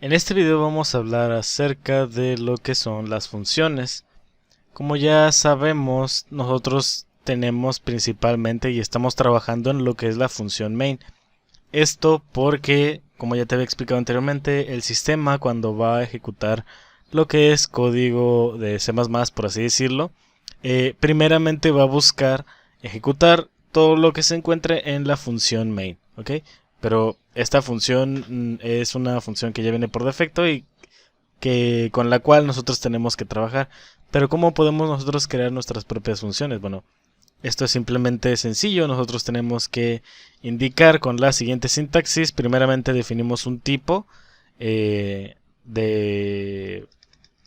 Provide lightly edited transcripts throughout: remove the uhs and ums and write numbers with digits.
En este video vamos a hablar acerca de lo que son las funciones. Como ya sabemos, nosotros tenemos principalmente y estamos trabajando en lo que es la función main. Esto porque, como ya te había explicado anteriormente, el sistema cuando va a ejecutar lo que es código de C++, por así decirlo, primeramente va a buscar ejecutar todo lo que se encuentre en la función main, ¿ok? Pero esta función es una función que ya viene por defecto y que con la cual nosotros tenemos que trabajar. Pero ¿cómo podemos nosotros crear nuestras propias funciones? Bueno, esto es simplemente sencillo. Nosotros tenemos que indicar con la siguiente sintaxis. Primeramente definimos un tipo de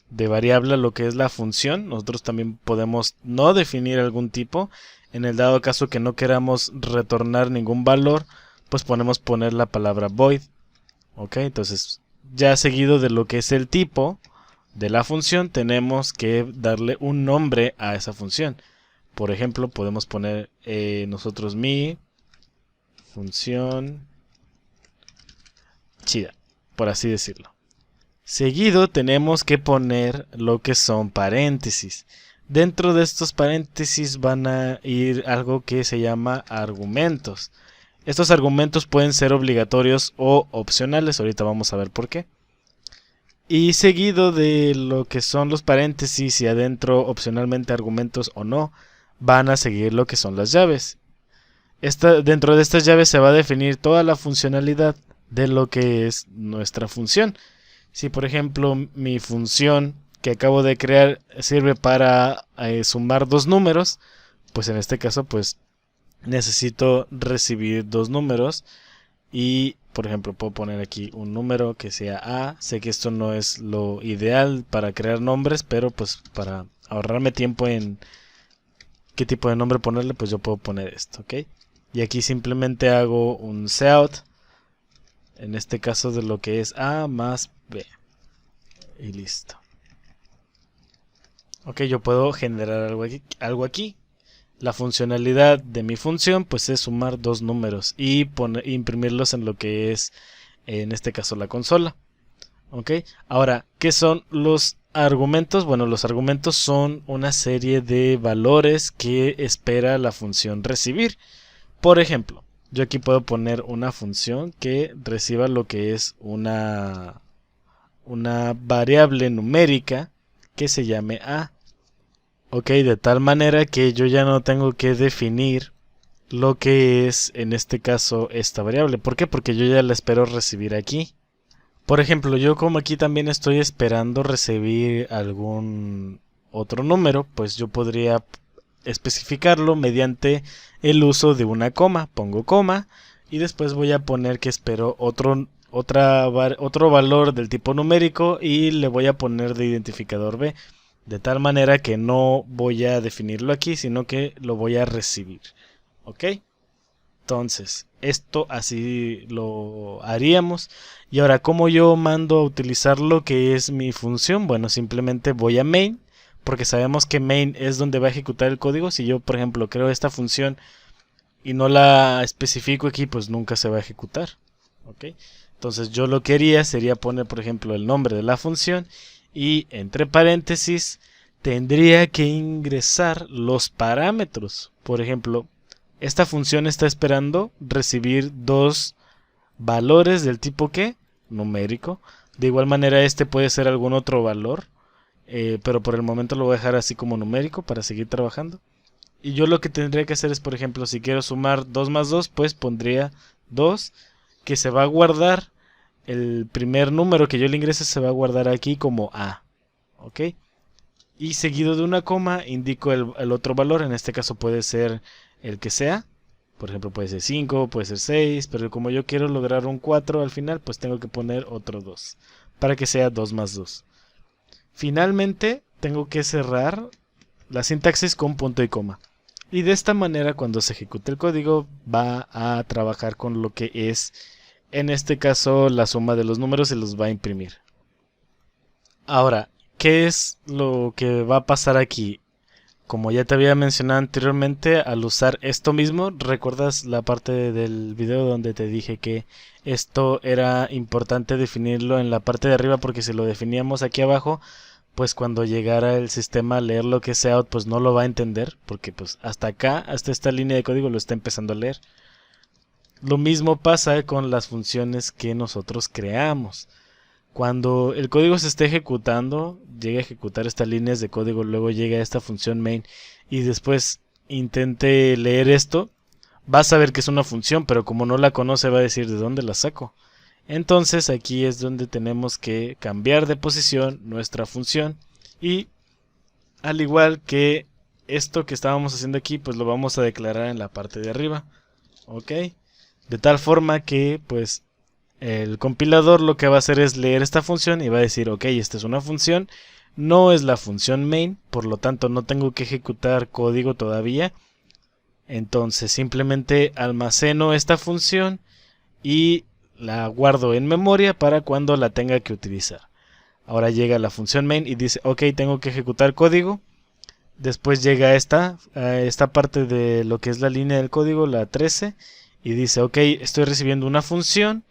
variable a lo que es la función. Nosotros también podemos no definir algún tipo. En el dado caso que no queramos retornar ningún valor, pues podemos poner la palabra void. Ok, entonces ya seguido de lo que es el tipo de la función, tenemos que darle un nombre a esa función. Por ejemplo, podemos poner nosotros mi función chida, por así decirlo. Seguido tenemos que poner lo que son paréntesis. Dentro de estos paréntesis van a ir algo que se llama argumentos. Estos argumentos pueden ser obligatorios o opcionales, ahorita vamos a ver por qué. Y seguido de lo que son los paréntesis y adentro opcionalmente argumentos o no, van a seguir lo que son las llaves. Dentro de estas llaves se va a definir toda la funcionalidad de lo que es nuestra función. Si por ejemplo mi función que acabo de crear sirve para sumar dos números, pues en este caso pues necesito recibir dos números y por ejemplo puedo poner aquí un número que sea A. Sé que esto no es lo ideal para crear nombres, pero pues para ahorrarme tiempo en qué tipo de nombre ponerle, pues yo puedo poner esto, ¿ok? Y aquí simplemente hago un cout, en este caso de lo que es A más B. Y listo. Ok, yo puedo generar algo aquí. La funcionalidad de mi función pues es sumar dos números y imprimirlos en lo que es en este caso la consola. Ok, ahora, ¿qué son los argumentos? Bueno, los argumentos son una serie de valores que espera la función recibir. Por ejemplo, yo aquí puedo poner una función que reciba lo que es una variable numérica que se llame a. Ok, de tal manera que yo ya no tengo que definir lo que es en este caso esta variable. ¿Por qué? Porque yo ya la espero recibir aquí. Por ejemplo, yo como aquí también estoy esperando recibir algún otro número, pues yo podría especificarlo mediante el uso de una coma. Pongo coma y después voy a poner que espero otro valor del tipo numérico y le voy a poner de identificador B. De tal manera que no voy a definirlo aquí, sino que lo voy a recibir. ¿Ok? Entonces, esto así lo haríamos. Y ahora, ¿cómo yo mando a utilizar lo que es mi función? Bueno, simplemente voy a main, porque sabemos que main es donde va a ejecutar el código. Si yo, por ejemplo, creo esta función y no la especifico aquí, pues nunca se va a ejecutar. ¿Ok? Entonces, yo lo que haría sería poner, por ejemplo, el nombre de la función y entre paréntesis tendría que ingresar los parámetros. Por ejemplo, esta función está esperando recibir dos valores del tipo que numérico. De igual manera este puede ser algún otro valor, pero por el momento lo voy a dejar así como numérico para seguir trabajando. Y yo lo que tendría que hacer es, por ejemplo, si quiero sumar 2 más 2, pues pondría 2, que se va a guardar el primer número que yo le ingrese, se va a guardar aquí como A. ¿Ok? Y seguido de una coma indico el otro valor, en este caso puede ser el que sea. Por ejemplo, puede ser 5, puede ser 6, pero como yo quiero lograr un 4 al final, pues tengo que poner otro 2, para que sea 2 más 2. Finalmente, tengo que cerrar la sintaxis con punto y coma. Y de esta manera, cuando se ejecute el código, va a trabajar con lo que es, en este caso, la suma de los números y los va a imprimir. Ahora, ¿qué es lo que va a pasar aquí? Como ya te había mencionado anteriormente, al usar esto mismo, ¿recuerdas la parte del video donde te dije que esto era importante definirlo en la parte de arriba? Porque si lo definíamos aquí abajo, pues cuando llegara el sistema a leer lo que es out, pues no lo va a entender, porque pues hasta acá, hasta esta línea de código lo está empezando a leer. Lo mismo pasa con las funciones que nosotros creamos. Cuando el código se esté ejecutando, llega a ejecutar estas líneas de código, luego llega a esta función main y después intente leer esto, vas a ver que es una función, pero como no la conoce va a decir de dónde la saco. Entonces aquí es donde tenemos que cambiar de posición nuestra función y al igual que esto que estábamos haciendo aquí, pues lo vamos a declarar en la parte de arriba. Ok, de tal forma que pues el compilador lo que va a hacer es leer esta función y va a decir, ok, esta es una función, no es la función main, por lo tanto no tengo que ejecutar código todavía. Entonces simplemente almaceno esta función y la guardo en memoria para cuando la tenga que utilizar. Ahora llega la función main y dice, ok, tengo que ejecutar código. Después llega a esta parte de lo que es la línea del código, la 13, y dice, ok, estoy recibiendo una función.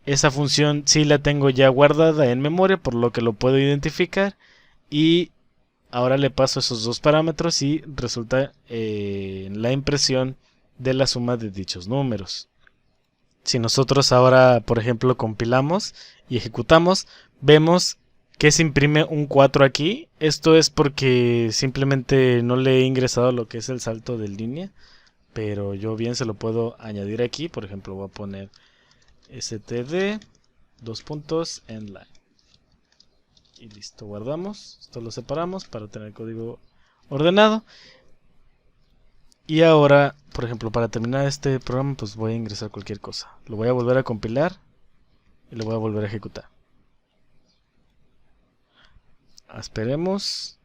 Esa función sí la tengo ya guardada en memoria, por lo que lo puedo identificar. Y ahora le paso esos dos parámetros y resulta la impresión de la suma de dichos números. Si nosotros ahora, por ejemplo, compilamos y ejecutamos, vemos que se imprime un 4 aquí. Esto es porque simplemente no le he ingresado lo que es el salto de línea, pero yo bien se lo puedo añadir aquí. Por ejemplo, voy a poner std endline y listo, guardamos. Esto lo separamos para tener el código ordenado. Y ahora, por ejemplo, para terminar este programa, pues voy a ingresar cualquier cosa. Lo voy a volver a compilar y lo voy a volver a ejecutar. Esperemos.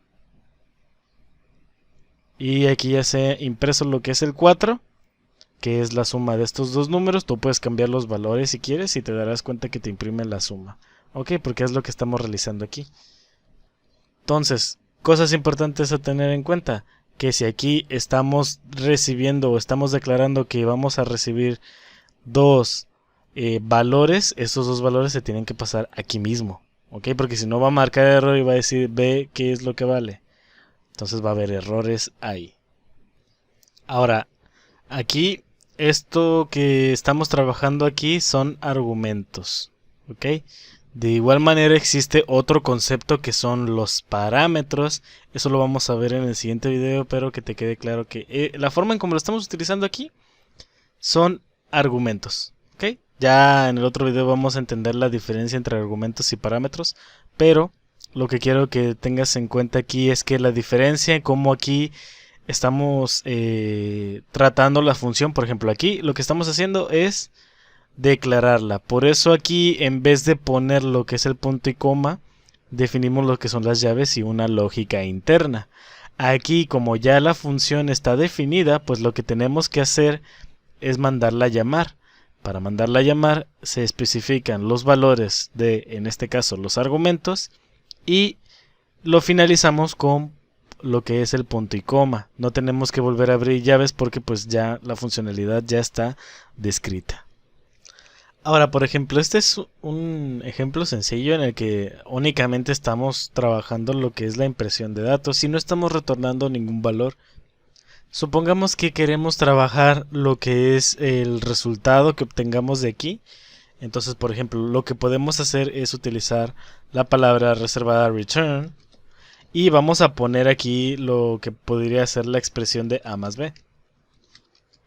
Y aquí ya se ha impreso lo que es el 4, que es la suma de estos dos números. Tú puedes cambiar los valores si quieres y te darás cuenta que te imprime la suma. Ok, porque es lo que estamos realizando aquí. Entonces, cosas importantes a tener en cuenta. Que si aquí estamos recibiendo o estamos declarando que vamos a recibir dos valores, esos dos valores se tienen que pasar aquí mismo. Ok, porque si no va a marcar error y va a decir ve qué es lo que vale. Entonces va a haber errores ahí. Ahora, aquí esto que estamos trabajando aquí son argumentos. Ok. De igual manera existe otro concepto que son los parámetros. Eso lo vamos a ver en el siguiente video, pero que te quede claro que la forma en como lo estamos utilizando aquí son argumentos. ¿Ok? Ya en el otro video vamos a entender la diferencia entre argumentos y parámetros, pero lo que quiero que tengas en cuenta aquí es que la diferencia en cómo aquí estamos tratando la función, por ejemplo aquí lo que estamos haciendo es declararla. Por eso aquí en vez de poner lo que es el punto y coma, definimos lo que son las llaves y una lógica interna. Aquí como ya la función está definida, pues lo que tenemos que hacer es mandarla a llamar. Para mandarla a llamar se especifican los valores de, en este caso, los argumentos y lo finalizamos con lo que es el punto y coma. No tenemos que volver a abrir llaves porque pues ya la funcionalidad ya está descrita. Ahora, por ejemplo, este es un ejemplo sencillo en el que únicamente estamos trabajando lo que es la impresión de datos y no estamos retornando ningún valor. Supongamos que queremos trabajar lo que es el resultado que obtengamos de aquí. Entonces, por ejemplo, lo que podemos hacer es utilizar la palabra reservada return y vamos a poner aquí lo que podría ser la expresión de A más B.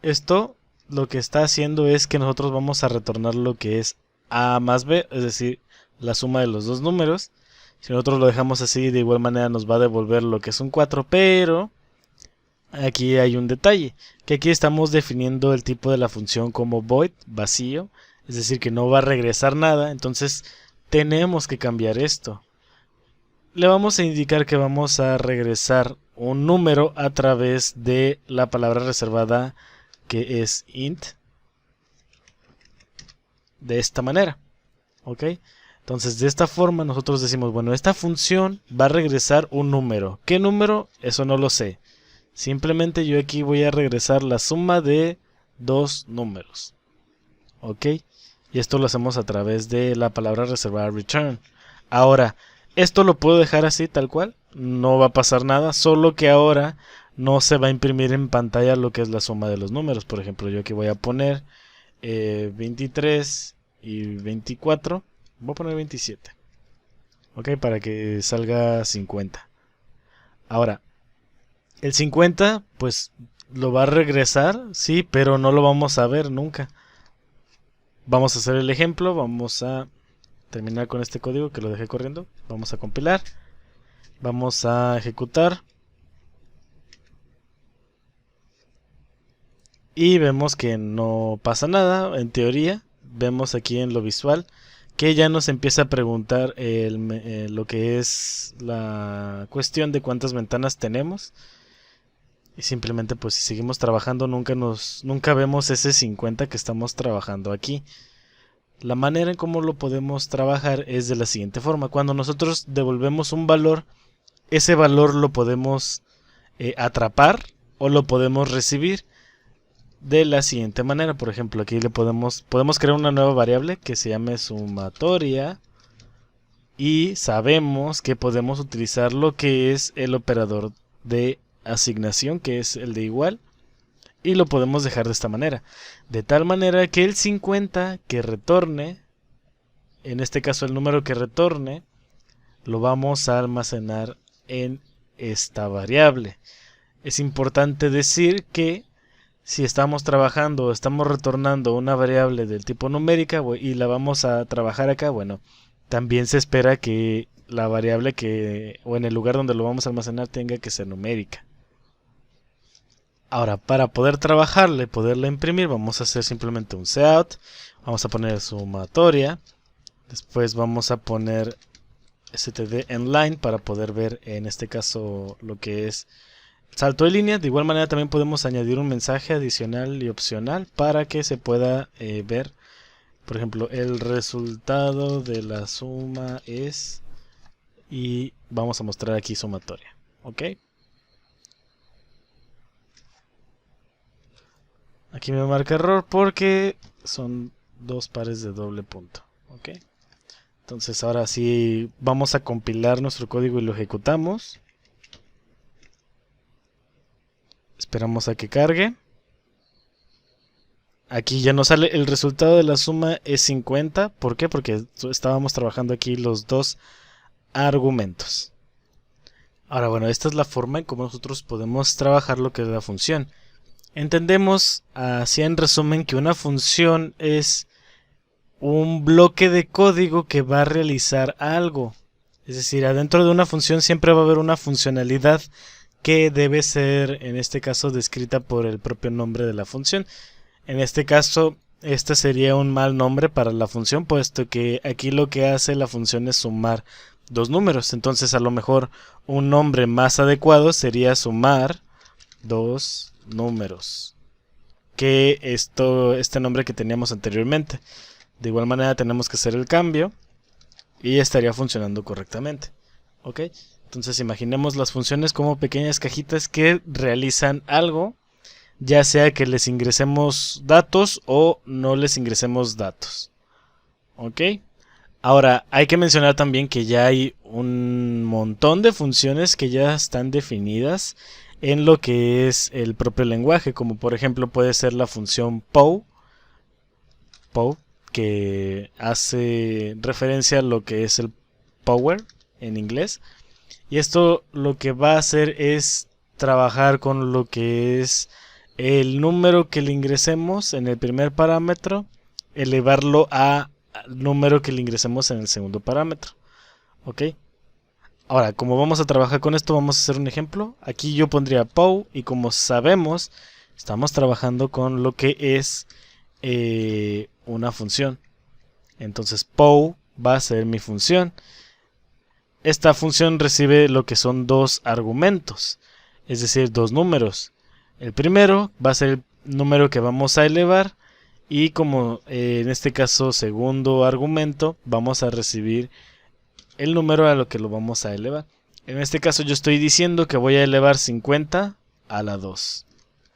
Esto lo que está haciendo es que nosotros vamos a retornar lo que es A más B, es decir, la suma de los dos números. Si nosotros lo dejamos así, de igual manera nos va a devolver lo que es un 4, pero aquí hay un detalle, que aquí estamos definiendo el tipo de la función como void, vacío, es decir, que no va a regresar nada, entonces tenemos que cambiar esto. Le vamos a indicar que vamos a regresar un número a través de la palabra reservada que es int, de esta manera. Ok, entonces de esta forma nosotros decimos, bueno, esta función va a regresar un número. ¿Qué número? Eso no lo sé. Simplemente yo aquí voy a regresar la suma de dos números. ¿Ok? Y esto lo hacemos a través de la palabra reservada return. Ahora, esto lo puedo dejar así tal cual. No va a pasar nada, solo que ahora no se va a imprimir en pantalla lo que es la suma de los números. Por ejemplo, yo aquí voy a poner 23 y 24. Voy a poner 27. Ok, para que salga 50. Ahora, el 50 pues lo va a regresar, sí, pero no lo vamos a ver nunca. Vamos a hacer el ejemplo, vamos a terminar con este código que lo dejé corriendo. Vamos a compilar, vamos a ejecutar. Y vemos que no pasa nada, en teoría. Vemos aquí en lo visual que ya nos empieza a preguntar lo que es la cuestión de cuántas ventanas tenemos. Y simplemente pues si seguimos trabajando nunca vemos ese 50 que estamos trabajando aquí. La manera en cómo lo podemos trabajar es de la siguiente forma. Cuando nosotros devolvemos un valor, ese valor lo podemos atrapar o lo podemos recibir de la siguiente manera. Por ejemplo, aquí podemos crear una nueva variable que se llame sumatoria. Y sabemos que podemos utilizar lo que es el operador de asignación, que es el de igual, y lo podemos dejar de esta manera, de tal manera que el 50 que retorne, en este caso el número que retorne, lo vamos a almacenar en esta variable. Es importante decir que si estamos trabajando o estamos retornando una variable del tipo numérica y la vamos a trabajar acá, bueno, también se espera que la variable o en el lugar donde lo vamos a almacenar tenga que ser numérica. Ahora, para poder trabajarla y poderla imprimir, vamos a hacer simplemente un cout. Vamos a poner sumatoria. Después vamos a poner std inline para poder ver en este caso lo que es salto de línea. De igual manera también podemos añadir un mensaje adicional y opcional para que se pueda ver. Por ejemplo, el resultado de la suma es... Y vamos a mostrar aquí sumatoria. ¿Ok? Aquí me marca error porque son dos pares de doble punto. ¿Ok? Entonces ahora sí vamos a compilar nuestro código y lo ejecutamos. Esperamos a que cargue. Aquí ya nos sale el resultado de la suma es 50. ¿Por qué? Porque estábamos trabajando aquí los dos argumentos. Ahora bueno, esta es la forma en cómo nosotros podemos trabajar lo que es la función. Entendemos así en resumen que una función es un bloque de código que va a realizar algo. Es decir, adentro de una función siempre va a haber una funcionalidad que debe ser, en este caso, descrita por el propio nombre de la función. En este caso, este sería un mal nombre para la función, puesto que aquí lo que hace la función es sumar dos números. Entonces, a lo mejor un nombre más adecuado sería sumar dos números, que este nombre que teníamos anteriormente. De igual manera tenemos que hacer el cambio y estaría funcionando correctamente. ¿Ok? Entonces imaginemos las funciones como pequeñas cajitas que realizan algo, ya sea que les ingresemos datos o no les ingresemos datos. ¿Ok? Ahora hay que mencionar también que ya hay un montón de funciones que ya están definidas en lo que es el propio lenguaje, como por ejemplo puede ser la función pow, que hace referencia a lo que es el power en inglés. Y esto lo que va a hacer es trabajar con lo que es el número que le ingresemos en el primer parámetro, elevarlo al número que le ingresemos en el segundo parámetro. ¿Ok? Ahora, como vamos a trabajar con esto, vamos a hacer un ejemplo. Aquí yo pondría pow y como sabemos, estamos trabajando con lo que es una función. Entonces pow va a ser mi función. Esta función recibe lo que son dos argumentos, es decir, dos números. El primero va a ser el número que vamos a elevar y como en este caso segundo argumento vamos a recibir el número a lo que lo vamos a elevar. En este caso yo estoy diciendo que voy a elevar 50 a la 2.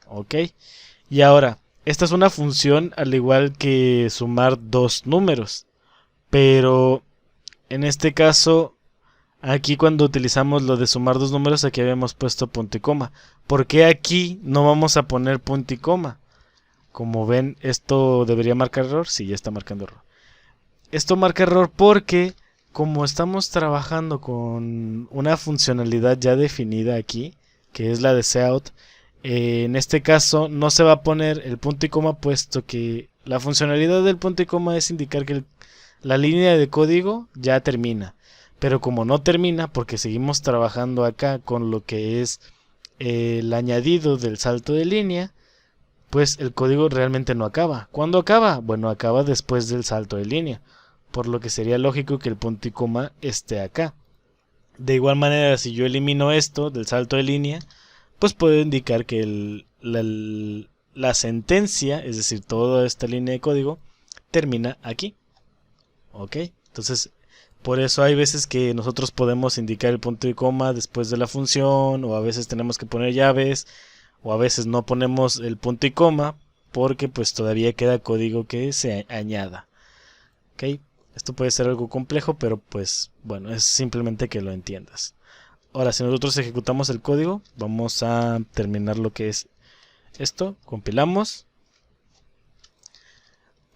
¿Ok? Y ahora, esta es una función al igual que sumar dos números. Pero en este caso, aquí cuando utilizamos lo de sumar dos números, aquí habíamos puesto punto y coma. ¿Por qué aquí no vamos a poner punto y coma? Como ven, esto debería marcar error. Sí, ya está marcando error. Esto marca error porque como estamos trabajando con una funcionalidad ya definida aquí, que es la de Cout, en este caso no se va a poner el punto y coma, puesto que la funcionalidad del punto y coma es indicar que la línea de código ya termina. Pero como no termina, porque seguimos trabajando acá con lo que es el añadido del salto de línea, pues el código realmente no acaba. ¿Cuándo acaba? Bueno, acaba después del salto de línea, por lo que sería lógico que el punto y coma esté acá. De igual manera, si yo elimino esto del salto de línea, pues puedo indicar que la sentencia, es decir, toda esta línea de código, termina aquí. ¿Ok? Entonces, por eso hay veces que nosotros podemos indicar el punto y coma después de la función, o a veces tenemos que poner llaves, o a veces no ponemos el punto y coma, porque pues todavía queda código que se añada. ¿Ok? Esto puede ser algo complejo, pero pues bueno, es simplemente que lo entiendas. Ahora, si nosotros ejecutamos el código, vamos a terminar lo que es esto. Compilamos.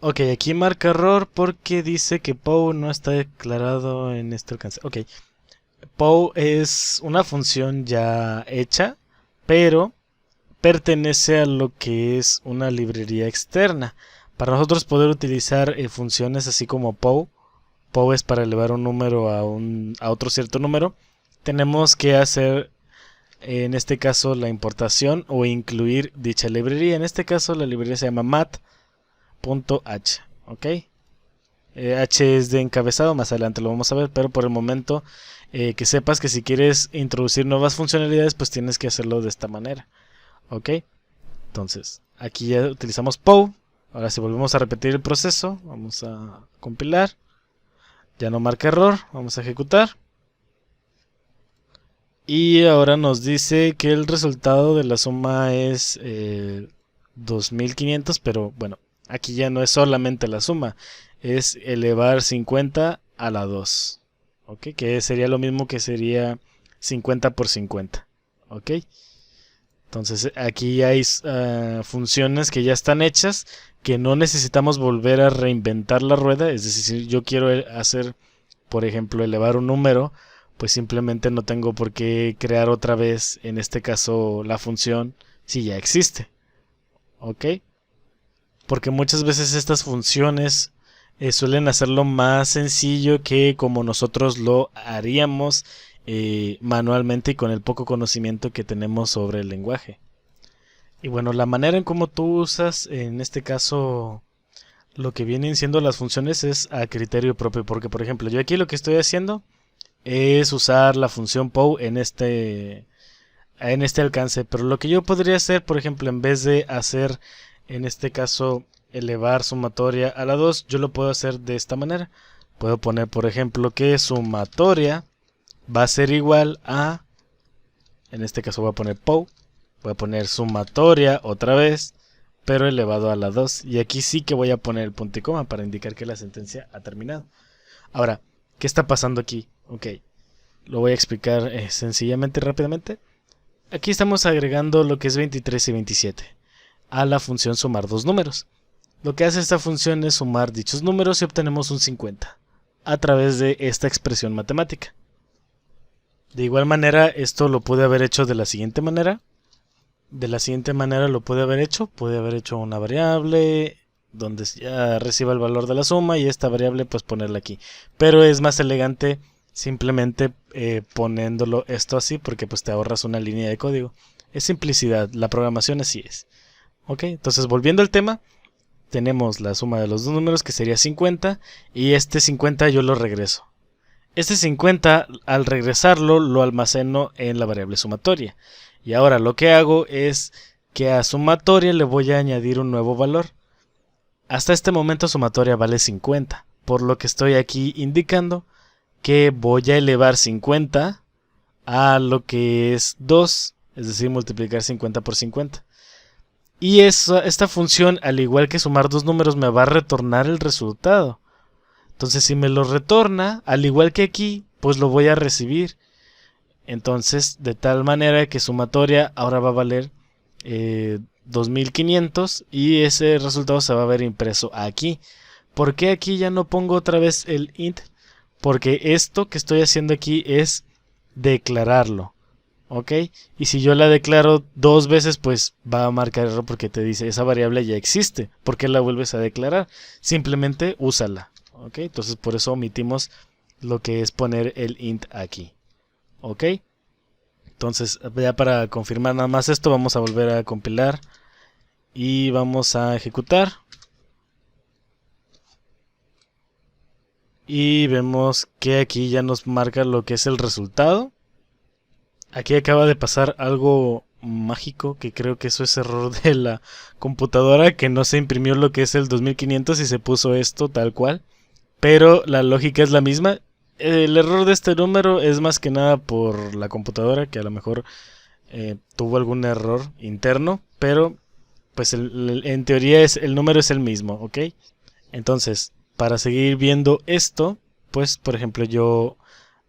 Ok, aquí marca error porque dice que POW no está declarado en este alcance. Ok, POW es una función ya hecha, pero pertenece a lo que es una librería externa. Para nosotros poder utilizar funciones así como POW, POW es para elevar un número a otro cierto número, tenemos que hacer en este caso la importación o incluir dicha librería. En este caso la librería se llama mat.h. ¿Ok? H es de encabezado, más adelante lo vamos a ver, pero por el momento que sepas que si quieres introducir nuevas funcionalidades, pues tienes que hacerlo de esta manera. ¿Ok? Entonces, aquí ya utilizamos POW. Ahora si volvemos a repetir el proceso, vamos a compilar. Ya no marca error, vamos a ejecutar. Y ahora nos dice que el resultado de la suma es 2500, pero bueno, aquí ya no es solamente la suma, es elevar 50 a la 2. ¿Ok? Que sería lo mismo que sería 50 por 50. ¿Ok? Entonces aquí hay funciones que ya están hechas, que no necesitamos volver a reinventar la rueda. Es decir, si yo quiero hacer, por ejemplo, elevar un número, pues simplemente no tengo por qué crear otra vez, en este caso, la función si ya existe. ¿Ok? Porque muchas veces estas funciones suelen hacerlo más sencillo que como nosotros lo haríamos manualmente y con el poco conocimiento que tenemos sobre el lenguaje. Y bueno, la manera en cómo tú usas, en este caso, lo que vienen siendo las funciones es a criterio propio. Porque, por ejemplo, yo aquí lo que estoy haciendo es usar la función POW en este alcance. Pero lo que yo podría hacer, por ejemplo, en vez de hacer, en este caso, elevar sumatoria a la 2, yo lo puedo hacer de esta manera. Puedo poner, por ejemplo, que sumatoria va a ser igual a, en este caso voy a poner POW, voy a poner sumatoria otra vez, pero elevado a la 2. Y aquí sí que voy a poner el punto y coma para indicar que la sentencia ha terminado. Ahora, ¿qué está pasando aquí? Ok, lo voy a explicar sencillamente y rápidamente. Aquí estamos agregando lo que es 23 y 27 a la función sumar dos números. Lo que hace esta función es sumar dichos números y obtenemos un 50 a través de esta expresión matemática. De igual manera, esto lo pude haber hecho de la siguiente manera. Pude haber hecho una variable donde ya reciba el valor de la suma y esta variable pues ponerla aquí. Pero es más elegante simplemente poniéndolo esto así porque pues te ahorras una línea de código. Es simplicidad, la programación así es. Ok, entonces volviendo al tema, tenemos la suma de los dos números que sería 50 y este 50 yo lo regreso. Este 50 al regresarlo lo almaceno en la variable sumatoria. Y ahora lo que hago es que a sumatoria le voy a añadir un nuevo valor. Hasta este momento sumatoria vale 50, por lo que estoy aquí indicando que voy a elevar 50 a lo que es 2. es decir, multiplicar 50 por 50. Y esta función, al igual que sumar dos números, me va a retornar el resultado. Entonces, si me lo retorna, al igual que aquí, pues lo voy a recibir. Entonces, de tal manera que sumatoria ahora va a valer 2500 y ese resultado se va a ver impreso aquí. ¿Por qué aquí ya no pongo otra vez el int? Porque esto que estoy haciendo aquí es declararlo. ¿Ok? Y si yo la declaro dos veces, pues va a marcar error porque te dice esa variable ya existe. ¿Por qué la vuelves a declarar? Simplemente úsala. ¿Ok? Entonces por eso omitimos lo que es poner el int aquí. ¿Ok? Entonces ya para confirmar nada más esto, vamos a volver a compilar y vamos a ejecutar. Y vemos que aquí ya nos marca lo que es el resultado. Aquí acaba de pasar algo mágico, que creo que eso es error de la computadora, que no se imprimió lo que es el 2500 y se puso esto tal cual. Pero la lógica es la misma. El error de este número es más que nada por la computadora, que a lo mejor tuvo algún error interno, pero pues en teoría el número es el mismo, ¿ok? Entonces, para seguir viendo esto, pues por ejemplo yo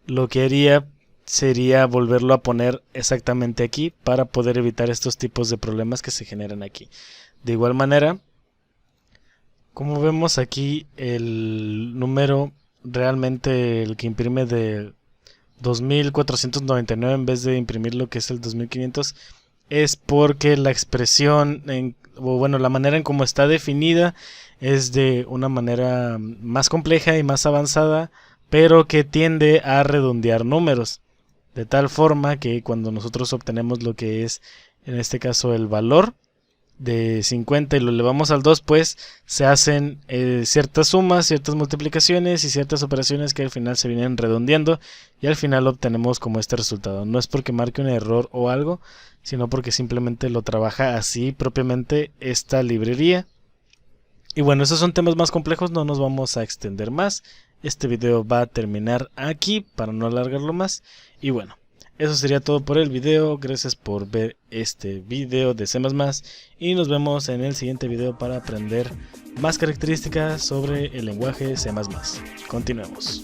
lo que haría sería volverlo a poner exactamente aquí para poder evitar estos tipos de problemas que se generan aquí. De igual manera, como vemos aquí, el número realmente el que imprime de 2499 en vez de imprimir lo que es el 2500 es porque la expresión o bueno, la manera en cómo está definida es de una manera más compleja y más avanzada, pero que tiende a redondear números, de tal forma que cuando nosotros obtenemos lo que es en este caso el valor de 50 y lo elevamos al 2, pues se hacen ciertas sumas, ciertas multiplicaciones y ciertas operaciones que al final se vienen redondeando y al final obtenemos como este resultado. No es porque marque un error o algo, sino porque simplemente lo trabaja así propiamente esta librería. Y bueno, esos son temas más complejos, no nos vamos a extender más. Este video va a terminar aquí para no alargarlo más. Y bueno, eso sería todo por el video. Gracias por ver este video de C++ y nos vemos en el siguiente video para aprender más características sobre el lenguaje C++. Continuemos.